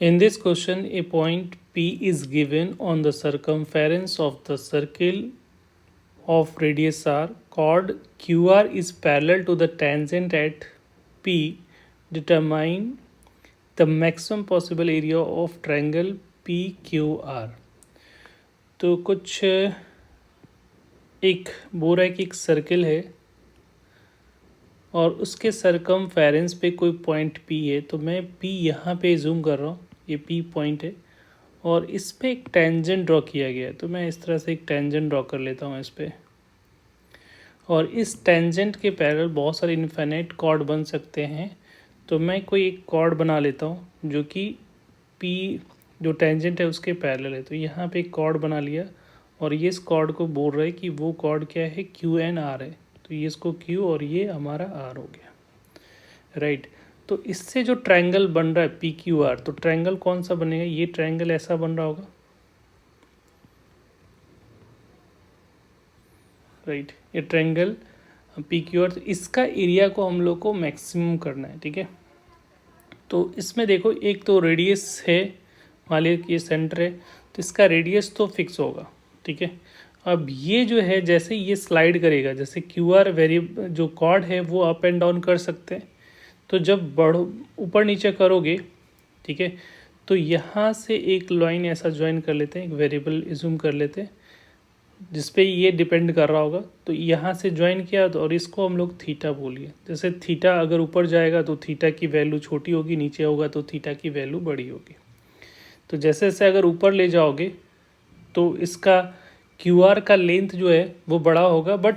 In this question, a point P is given on the circumference of the circle of radius r. Chord QR is parallel to the tangent at P. Determine the maximum possible area of triangle PQR. तो कुछ एक बोल रहा है कि एक circle है और उसके सरकमफेरेंस पे कोई पॉइंट P है। तो मैं P यहाँ पे जूम कर रहा हूँ, ये P पॉइंट है और इस पे एक टेंजेंट ड्रॉ किया गया है। तो मैं इस तरह से एक टेंजेंट ड्रॉ कर लेता हूँ इस पे, और इस टेंजेंट के पैरेलल बहुत सारे इनफाइनाइट कॉर्ड बन सकते हैं। तो मैं कोई एक कॉर्ड बना लेता हूँ जो कि P जो टेंजेंट है उसके पैरेलल है। तो यहाँ पे एक कॉर्ड बना लिया और ये इस कॉर्ड को बोल रहा है कि वो कॉर्ड क्या है, QNR है। तो ये इसको Q और ये हमारा R हो गया, राइट। तो इससे जो ट्रायंगल बन रहा है PQR, तो ट्रायंगल कौन सा बनेगा, ये ट्रायंगल ऐसा बन रहा होगा, राइट। ये ट्रायंगल PQR, तो इसका एरिया को हम लोग को मैक्सिमम करना है, ठीक है। तो इसमें देखो एक तो रेडियस है, मान लीजिए ये सेंटर है, तो इसका रेडियस तो फिक्स होगा, ठीक है। अब ये जो है जैसे ये स्लाइड करेगा, जैसे QR जो कॉर्ड है वो अप एंड डाउन कर सकते हैं। तो जब बढ़ो ऊपर नीचे करोगे, ठीक है, तो यहाँ से एक लाइन ऐसा ज्वाइन कर लेते हैं, एक वेरिएबल एज्यूम कर लेते हैं जिस पे ये डिपेंड कर रहा होगा। तो यहाँ से ज्वाइन किया तो, और इसको हम लोग थीटा बोलिए। जैसे थीटा अगर ऊपर जाएगा तो थीटा की वैल्यू छोटी होगी, नीचे होगा तो थीटा की वैल्यू बड़ी होगी। तो जैसे जैसे अगर ऊपर ले जाओगे तो इसका QR का लेंथ जो है वो बड़ा होगा, बट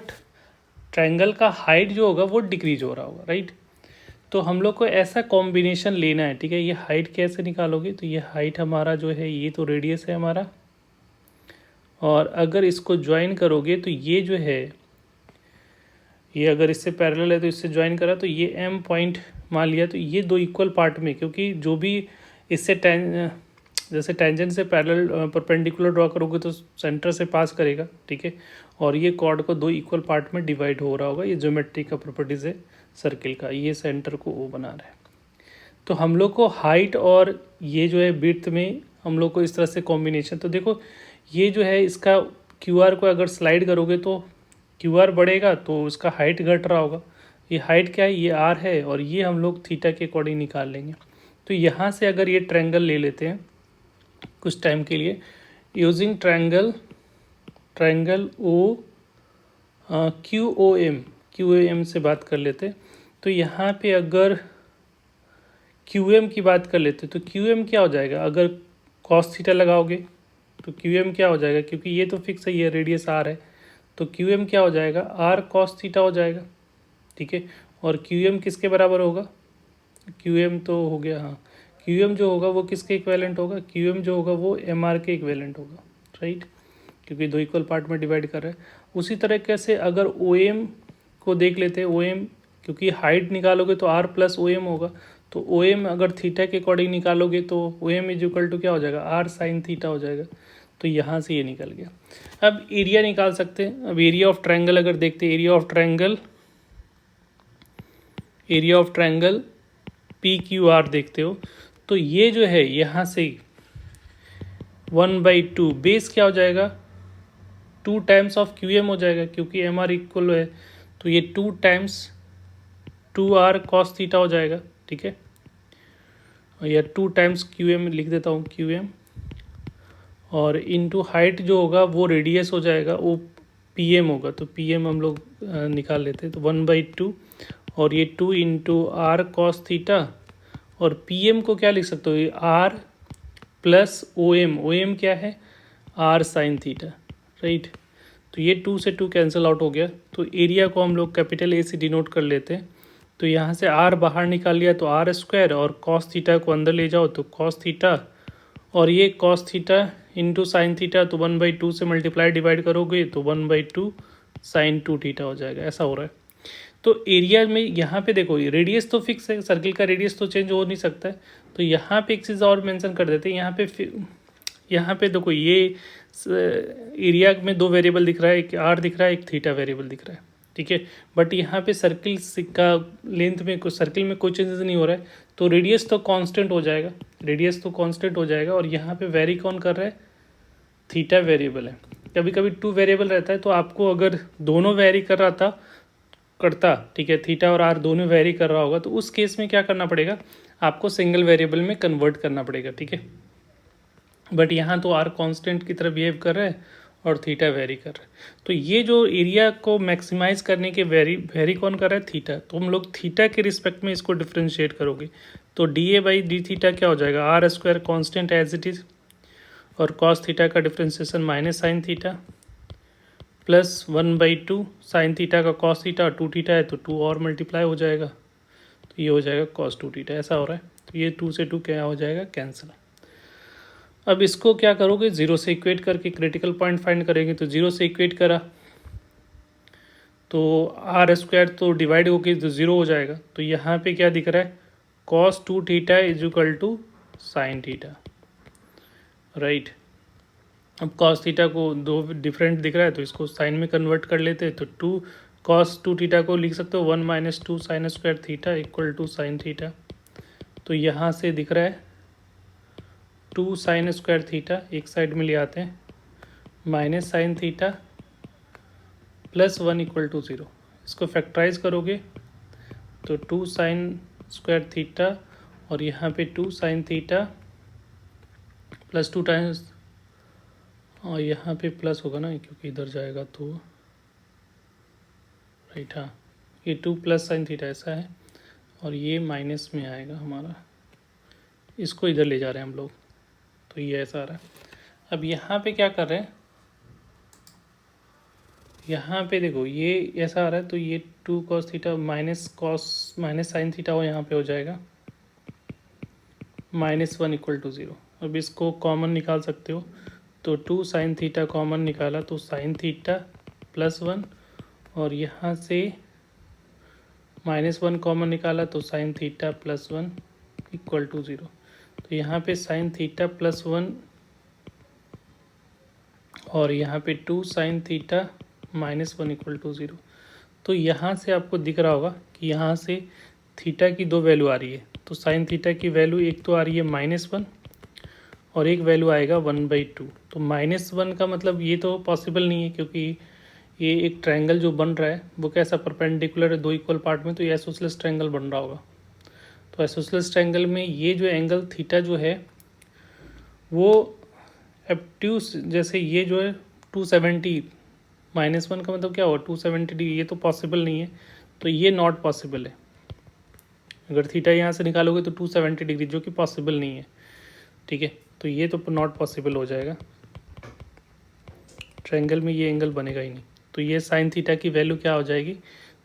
ट्रायंगल का हाइट जो होगा वो डिक्रीज हो रहा होगा, राइट। तो हम लोग को ऐसा कॉम्बिनेशन लेना है, ठीक है। ये हाइट कैसे निकालोगे, तो ये हाइट हमारा जो है ये तो रेडियस है हमारा, और अगर इसको ज्वाइन करोगे तो ये जो है ये अगर इससे पैरेलल है तो इससे ज्वाइन करा तो ये M पॉइंट मान लिया। तो ये दो इक्वल पार्ट में, क्योंकि जो भी इससे जैसे टेंजेंट से पैरेलल परपेंडिकुलर ड्रॉ करोगे तो सेंटर से पास करेगा, ठीक है। और ये कॉर्ड को दो इक्वल पार्ट में डिवाइड हो रहा होगा। ये ज्योमेट्री का प्रॉपर्टीज़ है सर्किल का, ये सेंटर को O बना रहा है। तो हम लोग को हाइट और ये जो है विड्थ में हम लोग को इस तरह से कॉम्बिनेशन, तो देखो ये जो है इसका QR को अगर स्लाइड करोगे तो QR बढ़ेगा तो उसका हाइट घट रहा होगा। ये हाइट क्या है, ये R है, और ये हम लोग थीटा के अकॉर्डिंग निकाल लेंगे। तो यहाँ से अगर ये ट्रायंगल ले लेते हैं कुछ टाइम के लिए, यूजिंग ट्रायंगल QOM से बात कर लेते। तो यहाँ पे अगर QM की बात कर लेते तो QM क्या हो जाएगा, अगर cos थीटा लगाओगे तो QM क्या हो जाएगा, क्योंकि ये तो फिक्स है, ये रेडियस R है, तो QM क्या हो जाएगा, R cos थीटा हो जाएगा, ठीक है। और QM किसके बराबर होगा, QM तो हो गया, हाँ, QM जो होगा वो किसके इक्विवेलेंट होगा, QM जो होगा वो MR के इक्विवेलेंट होगा, राइट, क्योंकि दो इक्वल पार्ट में डिवाइड कर रहा है। उसी तरीके से अगर OM को देख लेते हैं, OM क्योंकि हाइट निकालोगे तो R प्लस OM होगा, तो OM अगर थीटा के अकॉर्डिंग निकालोगे तो OM इज इक्वल टू क्या हो जाएगा, R साइन थीटा हो जाएगा। तो यहाँ से ये निकल गया। अब एरिया निकाल सकते हैं। अब एरिया ऑफ ट्रायंगल अगर देखते हैं, एरिया ऑफ ट्रायंगल PQR देखते हो, तो ये जो है यहाँ से 1/2 बेस क्या हो जाएगा, 2 टाइम्स ऑफ QM हो जाएगा, क्योंकि MR इक्वल है, तो ये 2 टाइम्स 2R cos थीटा हो जाएगा, ठीक है। और या 2 टाइम्स QM लिख देता हूँ, QM, और इनटू हाइट जो होगा वो रेडियस हो जाएगा, वो PM होगा, तो PM हम लोग निकाल लेते हैं। तो 1/2 और ये 2 इंटू R cos थीटा, और PM को क्या लिख सकते हो, R प्लस OM क्या है, R साइन थीटा, राइट। तो ये 2 से 2 कैंसिल आउट हो गया। तो एरिया को हम लोग कैपिटल A से डिनोट कर लेते हैं। तो यहाँ से R बाहर निकाल लिया तो R स्क्वायर, और cos थीटा को अंदर ले जाओ तो cos थीटा, और ये cos theta into sine theta, तो 1/2 से मल्टीप्लाई डिवाइड करोगे तो 1/2 साइन 2 थीटा हो जाएगा, ऐसा हो रहा है। तो एरिया में यहाँ पे देखो रेडियस तो फिक्स है, सर्किल का रेडियस तो चेंज हो नहीं सकता है। तो यहाँ पे एक चीज़ और मेंशन कर देते हैं, यहाँ पे देखो ये एरिया में दो वेरिएबल दिख रहा है, एक R दिख रहा है, एक थीटा वेरिएबल दिख रहा है, ठीक है। बट यहाँ पे सर्किल का लेंथ में सर्किल में कोई चेंजेस नहीं हो रहा है, तो रेडियस तो कांस्टेंट हो जाएगा, रेडियस तो कांस्टेंट हो जाएगा। और यहाँ पे वेरी कौन कर रहा है, थीटा वेरिएबल है। कभी कभी टू वेरिएबल रहता है, तो आपको अगर दोनों वेरी कर रहा था करता, ठीक है, थीटा और आर दोनों वेरी कर रहा होगा, तो उस केस में क्या करना पड़ेगा, आपको सिंगल वेरिएबल में कन्वर्ट करना पड़ेगा, ठीक है। बट यहाँ तो आर कांस्टेंट की तरह बिहेव कर रहा है और थीटा वेरी कर रहा है। तो ये जो एरिया को मैक्सिमाइज करने के वेरी कौन कर रहा है, थीटा। तो हम लोग थीटा के रिस्पेक्ट में इसको डिफ्रेंशिएट करोगे, तो D A by D theta क्या हो जाएगा, R square constant as it is, और कॉस थीटा का differentiation minus sine theta, plus 1/2 sine theta का कॉस थीटा, 2 थीटा है तो 2 और मल्टीप्लाई हो जाएगा, तो ये हो जाएगा कॉस 2 थीटा, ऐसा हो रहा है। तो ये 2 से 2 क्या हो जाएगा, कैंसिल। अब इसको क्या करोगे, जीरो से इक्वेट करके क्रिटिकल पॉइंट फाइंड करेंगे। तो जीरो से इक्वेट करा तो आर स्क्वायर तो डिवाइड होके तो ज़ीरो हो जाएगा। तो यहाँ पे क्या दिख रहा है, cos 2 theta is equal to sine theta, right. अब कॉस थीटा को दो डिफरेंट दिख रहा है, तो इसको साइन में कन्वर्ट कर लेते हैं। तो 2 कॉस 2 थीटा को लिख सकते हो 1 - 2 sine square theta equal to sine theta. तो यहाँ से दिख रहा है 2 साइन स्क्वायर थीटा, एक साइड में ले आते हैं, minus sine theta plus 1 equal to 0। इसको फैक्टराइज करोगे तो 2 साइन स्क्वायर थीटा और यहाँ पे 2 साइन थीटा प्लस 2 टाइम्स, और यहाँ पे प्लस होगा ना क्योंकि इधर जाएगा तो, राइट, हाँ, ये 2 प्लस साइन थीटा ऐसा है, और ये माइनस में आएगा हमारा, इसको इधर ले जा रहे हैं हम लोग, तो ये ऐसा आ रहा है। अब यहाँ पे क्या कर रहे हैं, यहाँ पे देखो ये ऐसा आ रहा है, तो ये 2 cos theta minus sine theta हो, यहाँ पे हो जाएगा -1 इक्वल टू 0। अब इसको कॉमन निकाल सकते हो, तो 2 साइन थीटा कॉमन निकाला तो साइन थीटा प्लस 1, और यहाँ से -1 कॉमन निकाला तो sine theta plus 1 equal to 0। तो यहाँ पे साइन थीटा प्लस 1 और यहाँ पे 2 साइन थीटा -1 इक्वल टू 0। तो यहाँ से आपको दिख रहा होगा कि यहाँ से थीटा की दो वैल्यू आ रही है। तो साइन थीटा की वैल्यू एक तो आ रही है -1 और एक वैल्यू आएगा 1/2। तो -1 का मतलब ये तो पॉसिबल नहीं है, क्योंकि ये एक ट्रायंगल जो बन रहा है वो कैसा परपेंडिकुलर है दो इक्वल पार्ट में, तो ये आइसोसेलेस ट्रायंगल बन रहा होगा। तो आइसोसेलेस ट्रायंगल में ये जो एंगल थीटा जो है वो एब्ट्यूस, जैसे ये जो है 270, -1 का मतलब क्या हुआ 270 डिग्री, ये तो पॉसिबल नहीं है, तो ये नॉट पॉसिबल है। अगर थीटा यहाँ से निकालोगे तो 270 डिग्री, जो कि पॉसिबल नहीं है, ठीक है। तो ये तो नॉट पॉसिबल हो जाएगा, ट्रायंगल में ये एंगल बनेगा ही नहीं। तो ये साइन थीटा की वैल्यू क्या हो जाएगी,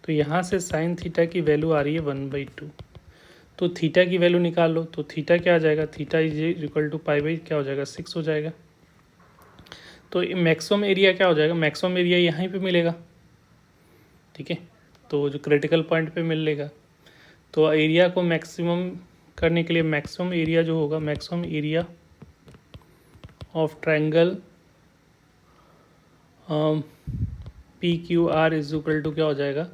तो यहाँ से साइन थीटा की वैल्यू आ रही है 1/2। तो थीटा की वैल्यू निकाल लो, तो थीटा क्या आ जाएगा, थीटा इज इक्वल टू पाई क्या हो जाएगा 6 हो जाएगा। तो मैक्सिमम एरिया क्या हो जाएगा, मैक्सिमम एरिया यहीं पे मिलेगा, ठीक है। तो जो क्रिटिकल पॉइंट पे मिलेगा, तो एरिया को मैक्सिमम करने के लिए मैक्सिमम एरिया जो होगा, maximum area of triangle PQR is equal to क्या हो जाएगा,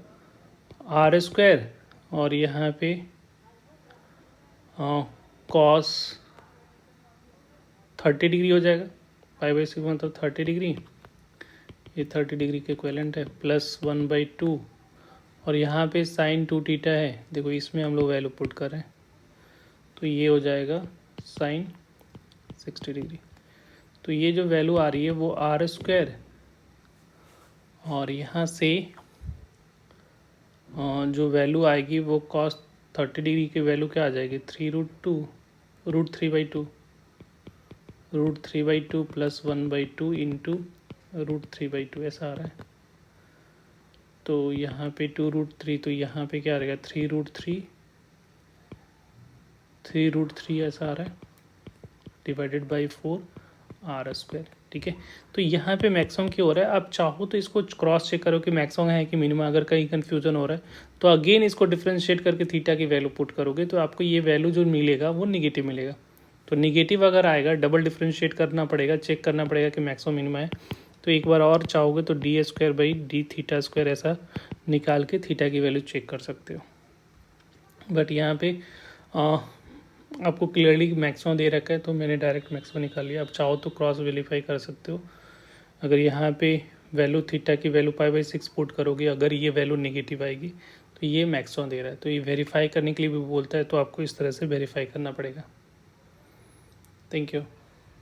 आर स्क्वायर, और यहाँ पे कॉस 30 डिग्री हो जाएगा, पाई/6 मतलब 30 डिग्री, ये 30 डिग्री के इक्विवेलेंट है, प्लस 1/2, और यहाँ पे साइन 2 थीटा है, देखो इसमें हम लोग वैल्यू पुट कर रहे हैं, तो ये हो जाएगा साइन 60 डिग्री। तो ये जो वैल्यू आ रही है वो आर स्क्वायर, और यहाँ से जो वैल्यू आएगी वो कॉस 30 डिग्री की वैल्यू क्या आ जाएगी, 3√2 √3/2 √3/2 प्लस 1/2 इंटू √3/2 ऐसा आ रहा है। तो यहाँ पे 2√3, तो यहाँ पे क्या आ रहेगा 3√3 ऐसा आ रहा है, डिवाइडेड बाई 4 आर स्क्वायर, ठीक है। तो यहाँ पे मैक्सिमम क्यों हो रहा है, आप चाहो तो इसको क्रॉस चेक करो कि मैक्सिमम है कि मिनिमम, अगर कहीं कन्फ्यूजन हो रहा है तो अगेन इसको डिफ्रेंशिएट करके थीटा की वैल्यू पुट करोगे, तो आपको ये वैल्यू जो मिलेगा वो निगेटिव मिलेगा। तो निगेटिव अगर आएगा डबल डिफ्रेंशिएट करना पड़ेगा, चेक करना पड़ेगा कि मैक्सिमम मिनिमम है। तो एक बार और चाहोगे तो d² ऐसा निकाल के थीटा की वैल्यू चेक कर सकते हो। बट यहाँ पे आपको क्लियरली मैक्सिमम दे रखा है तो मैंने डायरेक्ट मैक्सिमम निकाल लिया। अब चाहो तो क्रॉस वेरीफाई कर सकते हो। अगर यहाँ पे वैल्यू थीटा की वैल्यू π/6 पुट करोगे, अगर ये वैल्यू नेगेटिव आएगी तो ये मैक्सिमम दे रहा है, तो ये वेरीफाई करने के लिए भी बोलता है, तो आपको इस तरह से वेरीफाई करना पड़ेगा। Thank you.